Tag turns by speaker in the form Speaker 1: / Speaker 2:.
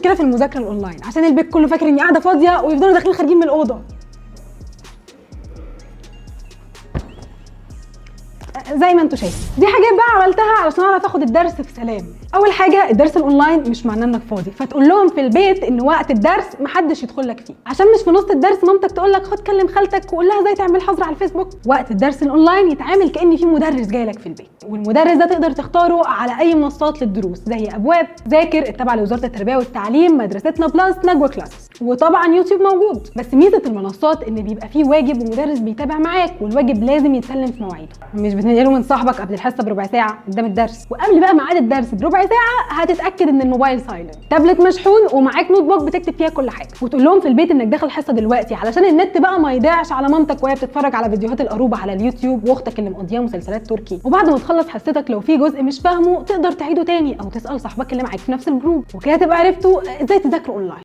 Speaker 1: مشكله في المذاكره الاونلاين عشان البيت كله فاكر اني قاعده فاضيه ويفضلوا داخلين خارجين من الاوضه. زي ما انتوا شايفين دي حاجات بقى عملتها علشان اعرف اخد الدرس في سلام. اول حاجه الدرس الاونلاين مش معناه انك فاضي، فتقول لهم في البيت ان وقت الدرس محدش يدخل لك فيه، عشان مش في نص الدرس مامتك تقول لك خد كلم خالتك وقول لها ازاي تعمل حظر على الفيسبوك. وقت الدرس الاونلاين يتعامل كأن في مدرس جاي لك في البيت، والمدرس ده تقدر تختاره على اي منصات للدروس زي ابواب، ذاكر التابعه لوزاره التربيه والتعليم، مدرستنا بلس، نجوى كلاس، وطبعا يوتيوب موجود. بس ميزه المنصات ان بيبقى فيه واجب ومدرس بيتابع معاك، والواجب لازم يتسلم في مواعيده، مش بتنقله من صاحبك قبل الحصه بربع ساعه قدام الدرس، وقبل بقى ميعاد الدرس بربع ساعه هتتاكد ان الموبايل سايلنت، تابلت مشحون، ومعاك نوت بوك بتكتب فيها كل حاجه، وتقول لهم في البيت انك داخل حصه دلوقتي علشان النت بقى ما يضيعش على مامتك وهي بتتفرج على فيديوهات القروبه على اليوتيوب، واختك اللي مقضيها مسلسلات تركي. وبعد ما تخلص حصتك لو في جزء مش فاهمه تقدر تعيده تاني او تسال صاحبك اللي معاك في نفس الجروب، وكده تبقى عرفتوا ازاي تذاكروا اونلاين.